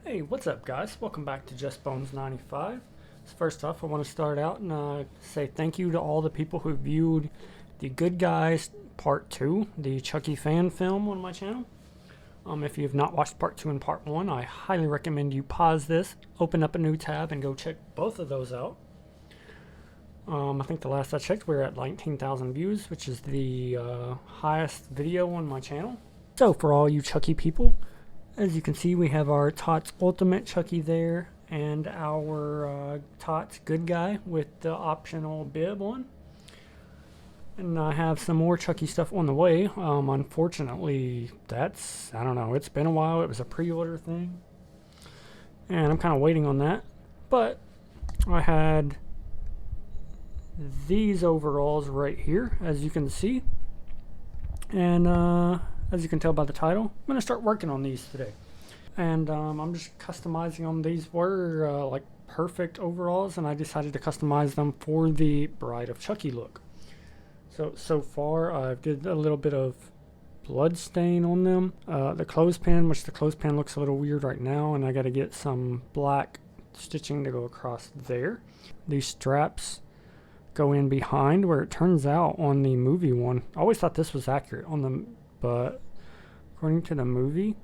Hey, what's up, guys? Welcome back to Just Bones 95. So first off, I want to start out and say thank you to all the people who viewed The Good Guys Part 2, the Chucky fan film on my channel. If you have not watched Part 2 and Part 1, I highly recommend you pause this, open up a new tab, and go check both of those out. I think the last I checked, we were at 19,000 views, which is the highest video on my channel. So for all you Chucky people, as you can see, we have our Tots Ultimate Chucky there, and our Tots Good Guy with the optional bib on. And I have some more Chucky stuff on the way. Unfortunately, I don't know, it's been a while. It was a pre-order thing, and I'm kind of waiting on that. But I had these overalls right here, as you can see. And as you can tell by the title, I'm going to start working on these today. And I'm just customizing them. These were like perfect overalls, and I decided to customize them for the Bride of Chucky look. So far, I've did a little bit of blood stain on them. The clothespin, which the clothespin looks a little weird right now, and I got to get some black stitching to go across there. These straps go in behind, where it turns out on the movie one, I always thought this was accurate on the, but according to the movie,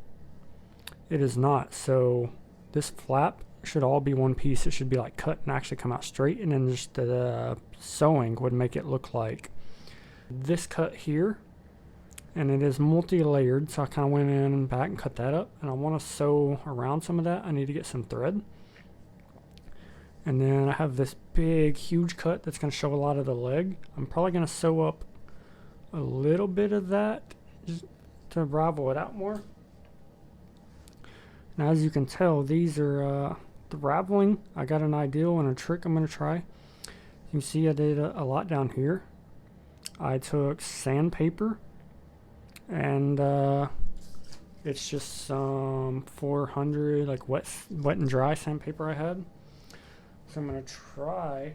it is not. So this flap should all be one piece. It should be like cut and actually come out straight, and then just the sewing would make it look like this cut here. And it is multi-layered, so I kind of went in and back and cut that up, and I want to sew around some of that. I need to get some thread. And then I have this big, huge cut that's going to show a lot of the leg. I'm probably going to sew up a little bit of that just to ravel it out more. Now, as you can tell, these are the raveling. I got an ideal and a trick I'm going to try. You can see I did a lot down here. I took sandpaper, and it's just some 400 like wet and dry sandpaper I had. So I'm going to try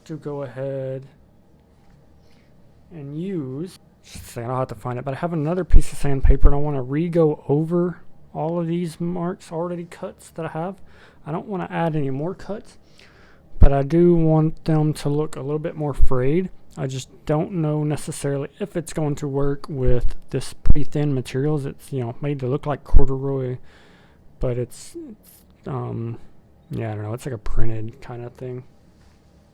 to go ahead and use, I'll have to find it, but I have another piece of sandpaper, and I want to re-go over all of these marks, already cuts that I have. I don't want to add any more cuts, but I do want them to look a little bit more frayed. I just don't know necessarily if it's going to work with this pretty thin materials. It's, you know, made to look like corduroy, but it's yeah, I don't know, it's like a printed kind of thing.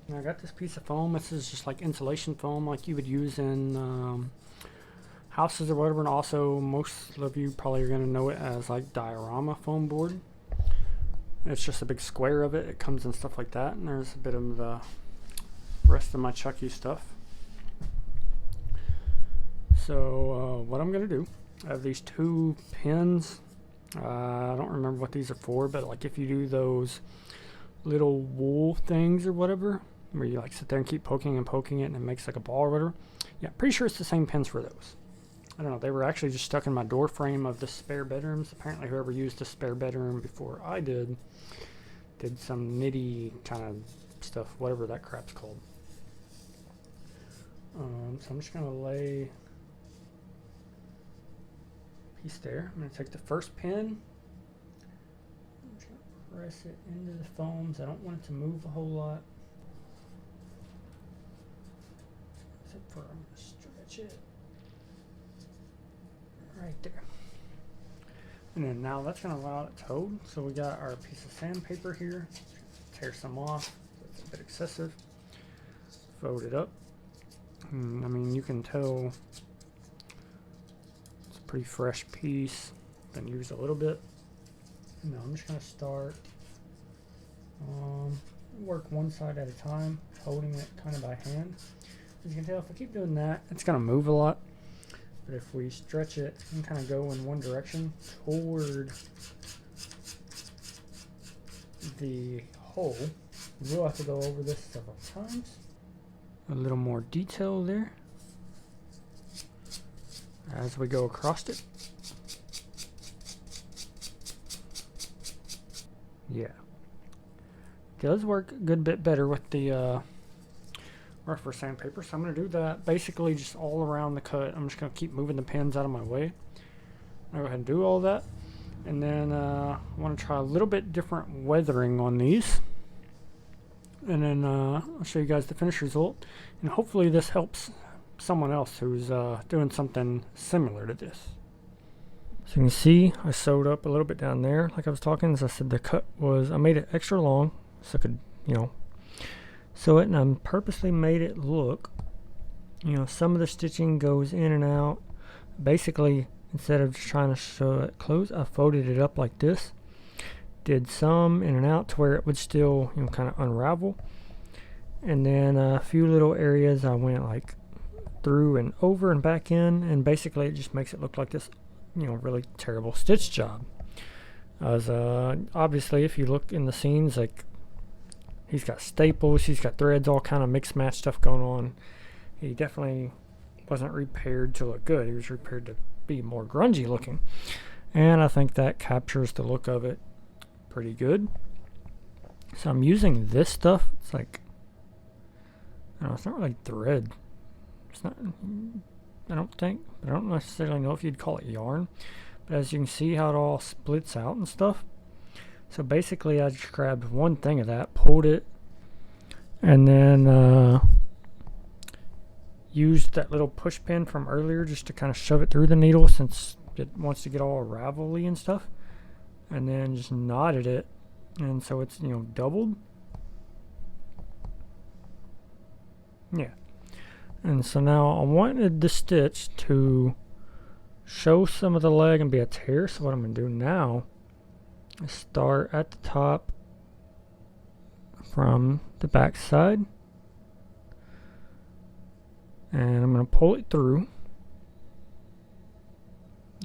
And I got this piece of foam. This is just like insulation foam like you would use in houses or whatever, and also most of you probably are going to know it as like diorama foam board. It's just a big square of it. It comes in stuff like that, and there's a bit of the rest of my Chucky stuff. So what I'm going to do, I have these two pins. I don't remember what these are for, but like if you do those little wool things or whatever, where you like sit there and keep poking and poking it and it makes like a ball or whatever. Yeah, pretty sure it's the same pins for those. I don't know, they were actually just stuck in my door frame of the spare bedrooms. Apparently whoever used the spare bedroom before I did some nitty kind of stuff, whatever that crap's called. So I'm just going to lay piece there. I'm going to take the first pin, I'm just going to press it into the foams. I don't want it to move a whole lot, except for I'm going to stretch it right there. And then now that's going to allow it to hold. So we got our piece of sandpaper here. Tear some off. That's a bit excessive. Fold it up. And, I mean, you can tell it's a pretty fresh piece. Been used a little bit. And now I'm just going to start work one side at a time, holding it kind of by hand. As you can tell, if I keep doing that, it's going to move a lot. But if we stretch it and kind of go in one direction toward the hole, we'll have to go over this several times. A little more detail there as we go across it. Yeah, does work a good bit better with the rougher sandpaper, so I'm going to do that basically just all around the cut. I'm just going to keep moving the pins out of my way. I'll go ahead and do all that. And then I want to try a little bit different weathering on these. And then I'll show you guys the finished result. And hopefully this helps someone else who's doing something similar to this. So you can see I sewed up a little bit down there. Like I was talking, as I said, the cut was, I made it extra long so I could, sew it. And I purposely made it look, some of the stitching goes in and out. Basically, instead of just trying to sew it close, I folded it up like this. Did some in and out to where it would still, kind of unravel. And then a few little areas I went like through and over and back in, and basically it just makes it look like this, really terrible stitch job. As obviously, if you look in the seams, like he's got staples, he's got threads, all kind of mixed match stuff going on. He definitely wasn't repaired to look good. He was repaired to be more grungy looking, and I think that captures the look of it pretty good. So I'm using this stuff. It's like, it's not really thread. It's not, I don't necessarily know if you'd call it yarn, but as you can see how it all splits out and stuff. So basically I just grabbed one thing of that, pulled it, and then used that little push pin from earlier just to kind of shove it through the needle since it wants to get all ravelly and stuff, and then just knotted it, and so it's doubled. Yeah. And so now I wanted the stitch to show some of the leg and be a tear. So what I'm going to do now is start at the top from the back side. And I'm going to pull it through.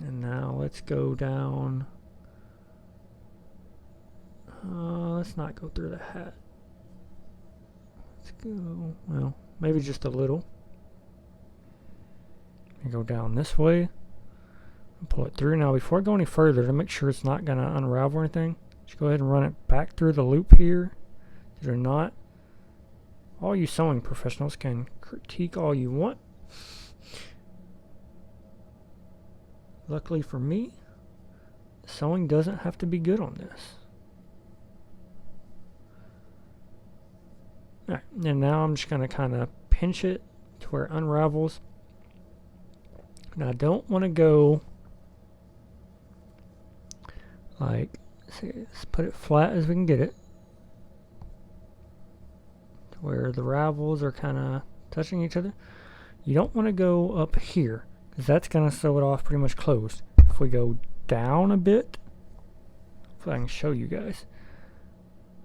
And now let's go down. Let's not go through the hat. Let's go, well, maybe just a little. And go down this way and pull it through. Now before I go any further, to make sure it's not going to unravel or anything, just go ahead and run it back through the loop here. These are not, all you sewing professionals can critique all you want. Luckily for me, the sewing doesn't have to be good on this. Alright, and now I'm just going to kind of pinch it to where it unravels. Now I don't want to go like, let's put it flat as we can get it, to where the ravels are kind of touching each other. You don't want to go up here, because that's going to sew it off pretty much closed. If we go down a bit, if I can show you guys,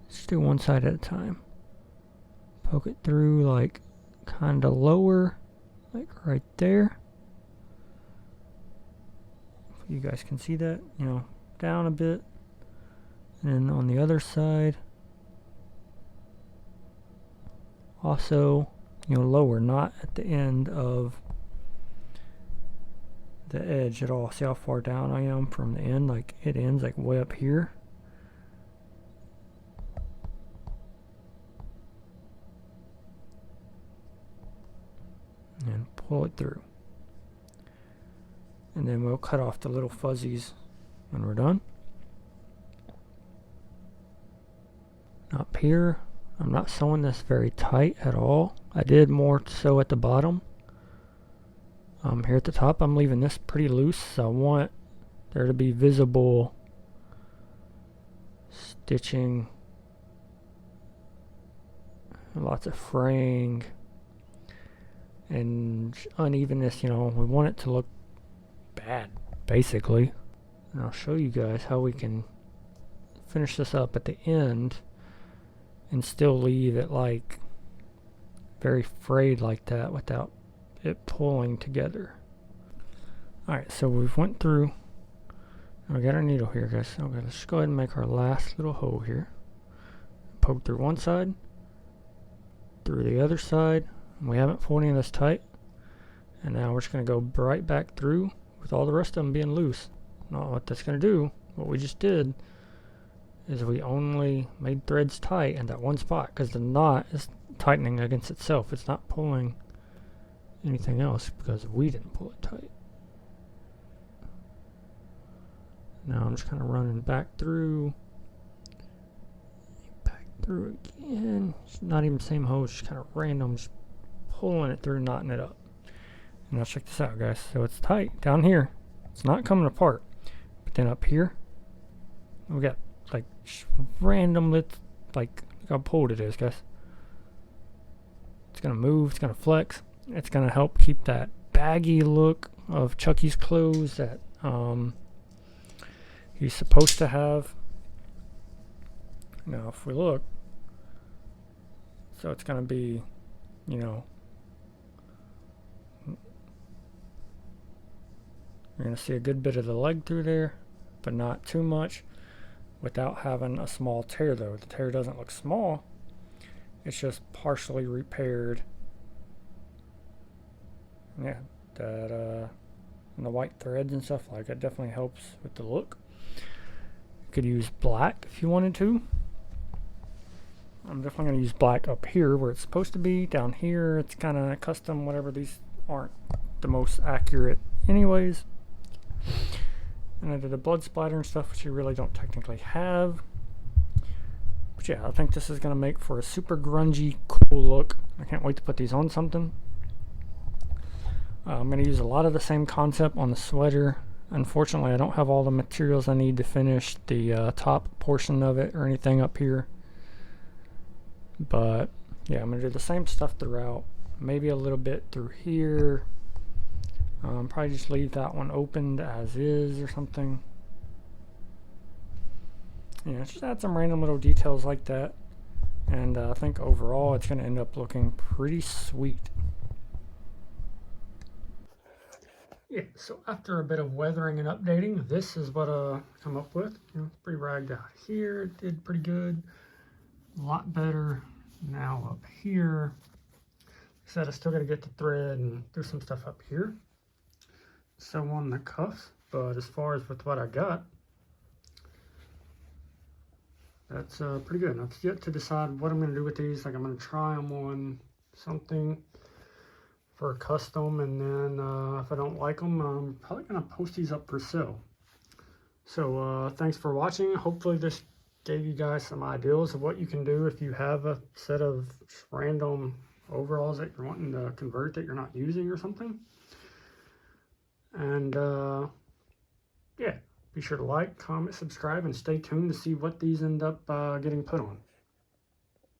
let's do one side at a time. Poke it through like kind of lower, like right there. If you guys can see that, down a bit. And then on the other side, also, lower, not at the end of the edge at all. See how far down I am from the end? Like it ends like way up here. And pull it through. And then we'll cut off the little fuzzies when we're done. Up here, I'm not sewing this very tight at all. I did more sew at the bottom. Here at the top, I'm leaving this pretty loose. So I want there to be visible stitching, lots of fraying and unevenness. We want it to look bad, basically. And I'll show you guys how we can finish this up at the end and still leave it like very frayed like that without it pulling together. Alright, so we've went through. We got our needle here, guys. Okay, let's go ahead and make our last little hole here. Poke through one side, through the other side. We haven't pulled any of this tight, and now we're just going to go right back through with all the rest of them being loose. Now what that's going to do, what we just did, is we only made threads tight in that one spot, because the knot is tightening against itself. It's not pulling anything else because we didn't pull it tight. Now I'm just kind of running back through again. It's not even the same hose, just kind of random, just pulling it through, knotting it up. And now check this out, guys. So it's tight down here. It's not coming apart. But then up here, we got like random, like look how pulled it is, guys. It's gonna move, it's gonna flex. It's gonna help keep that baggy look of Chucky's clothes that he's supposed to have. Now if we look, so it's gonna be, you know, you're gonna see a good bit of the leg through there, but not too much without having a small tear though. The tear doesn't look small, it's just partially repaired. Yeah, that and the white threads and stuff, like it definitely helps with the look. You could use black if you wanted to. I'm definitely going to use black up here where it's supposed to be. Down here it's kind of custom, whatever. These aren't the most accurate anyways. And I did a blood splatter and stuff, which you really don't technically have. But yeah, I think this is going to make for a super grungy, cool look. I can't wait to put these on something. I'm going to use a lot of the same concept on the sweater. Unfortunately, I don't have all the materials I need to finish the top portion of it or anything up here. But yeah, I'm going to do the same stuff throughout. Maybe a little bit through here. Probably just leave that one opened as is or something. Yeah, just add some random little details like that. And I think overall it's going to end up looking pretty sweet. Yeah, so after a bit of weathering and updating, this is what I come up with. You know, it's pretty ragged out here. It did pretty good. A lot better now up here. Like I said, I still got to get the thread and do some stuff up here. So on the cuffs, but as far as with what I got, that's pretty good. I've yet to decide what I'm going to do with these. Like I'm going to try them on something for a custom, and then if I don't like them, I'm probably going to post these up for sale. So thanks for watching. Hopefully this gave you guys some ideas of what you can do if you have a set of random overalls that you're wanting to convert that you're not using or something. And yeah, be sure to like, comment, subscribe, and stay tuned to see what these end up getting put on.